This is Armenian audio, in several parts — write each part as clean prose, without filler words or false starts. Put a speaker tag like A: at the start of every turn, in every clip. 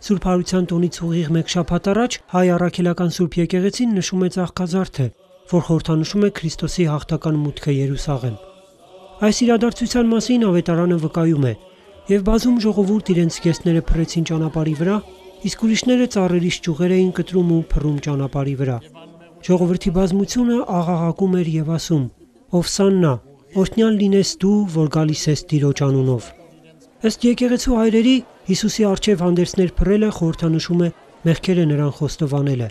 A: Սուրբ Հարության տոնից ուղիղ մեկ շաբաթ առաջ հայ առաքելական Սուրբ եկեղեցին նշում է Ծաղկազարդը, որ խորհրդանշում է Քրիստոսի հաղթական մուտքը Երուսաղեմ։ Այս իրադարձության մասին Ավետարանը վկայում է. «Եվ բազում ժողովուրդ իրենց կեսները փռեցին ճանապարհի վրա, իսկ ուրիշները ծառերից ճյուղեր էին կտրում ու փռում ճանապարհի վրա։ Ժողովրդի բազմությունը աղաղակում էր եւ ասում. Օվսաննա, օրհնյալ լինես դու, որ գալիս ես Տիրոջ անունով»։ Ըստ եկեղեցու հայրերի, Հիսուսի առջև հանդերձներ փռելը խորհրդանշում է մեղքերը նրան խոստովանելը,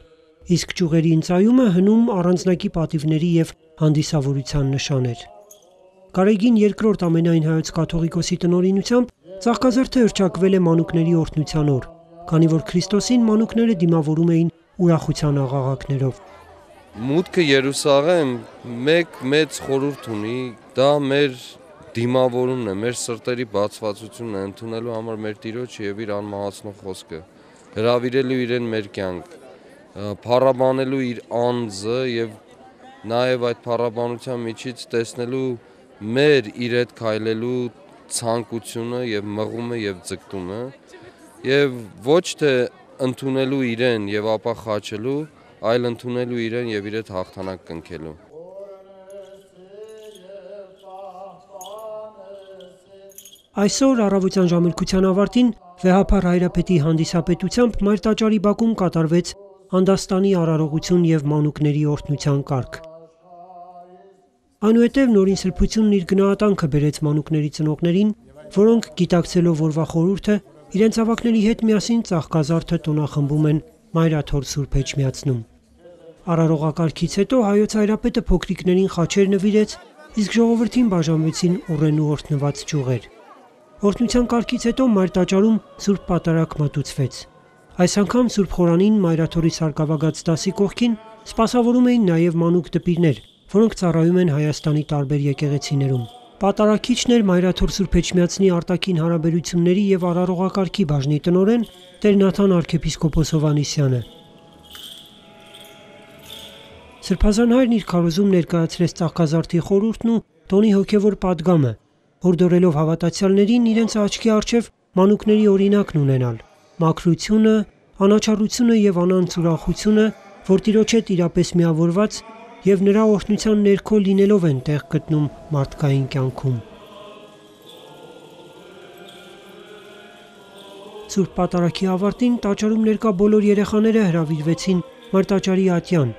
A: իսկ ճյուղերի ընծայումը հնում առանձնակի պատիվների եւ հանդիսավորության նշան էր։ Գարեգին II ամենայն հայոց կաթողիկոսի տնօրինությամբ Ծաղկազարդը հռչակվել է մանուկների օրհնության օր, քանի որ Քրիստոսին մանուկները դիմավորում էին ուրախության աղաղակներով։
B: Մուտքը Երուսաղեմ մեկ մեծ խորհուրդ ունի, դա մեր դիմավորումն է, մեր սրտերի բացվածությունն է ընդունելու համար մեր Տիրոջը եւ իր անմահացնող խոսքը, հրավիրելու իրեն մեր կյանք, փառաբանելու իր անձը եւ նաեւ այդ փառաբանության միջից տեսնելու մեր իր հետ քայլելու ցանկությունը եւ մղումը եւ ձգտումը եւ ոչ թե ընդունելու իրեն եւ ապա խաչելու, այլ ընդունելու իրեն եւ իր հետ հաղթանակ կնքելու։
A: Այսօր առավոտյան ժամերկության ավարտին վեհափառ հայրապետի հանդիսապետությամբ Մայր տաճարի բակում կատարվեց Անդաստանի արարողություն եւ մանուկների օրհնության կարգ։ Այնուհետև նորին սրբությունն իր գնահատանքը բերեց մանուկների ծնողներին, որոնք գիտակցելով օրվա խորհուրդը, իրենց ավագների հետ միասին Ծաղկազարդը տոնախմբում են Մայրաթոր Սուրբ Էջմիածնում։ Արարողակարգից հետո հայոց հայրապետը փոքրիկներին խաչեր նվիրեց, իսկ ժողովրդին բաժանվեցին ուռենու օրհնված ճյուղեր։ Օրհնության կարգից հետո Մայր տաճարում Սուրբ Պատարագ մատուցվեց։ Այս անգամ Սուրբ Խորանին Մայրաթորի սարկավագած դասի կողքին սպասավորում էին նաև մանուկ դպիրներ, որոնք ծառայում են Հայաստանի տարբեր եկեղեցիներում։ Պատարագիչն էր Մայրաթոր Սուրբ Էջմիածնի արտաքին հարաբերությունների եւ արարողակարգի բաժնի տնօրեն Տեր Նաթան arczepiskopos Հովհաննիսյանը։ Սրբազան հայրն իր քարոզում ներկայացրեց Ծաղկազարդի խորհուրդն ու տոնի հոգևոր պատգամը, հորդորելով հավատացյալներին իրենց աչքի առջև մանուկների օրինակն ունենալ, մաքրությունը, անաչառությունը եւ անանց ուրախությունը, որ Տիրոջ հետ իրապես միավորված եւ նրա օրհնության ներքո լինելով են տեղ գտնում մարդկային կյանքում։ Սուրբ Պատարագի ավարտին տաճարում ներկա բոլոր երեխաները հրավիրվեցին Մայր տաճարի ատյան,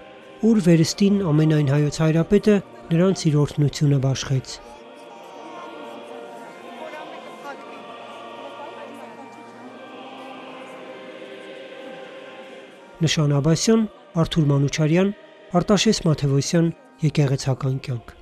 A: ուր վերստին ամենայն հայոց հայրապետը նրանց իր օրհնությունը բաշխեց։ Նշան Աբասյան, Արթուր Մանուչարյան, Արտաշես Մաթևոսյան, Եկեղեցական կյանք։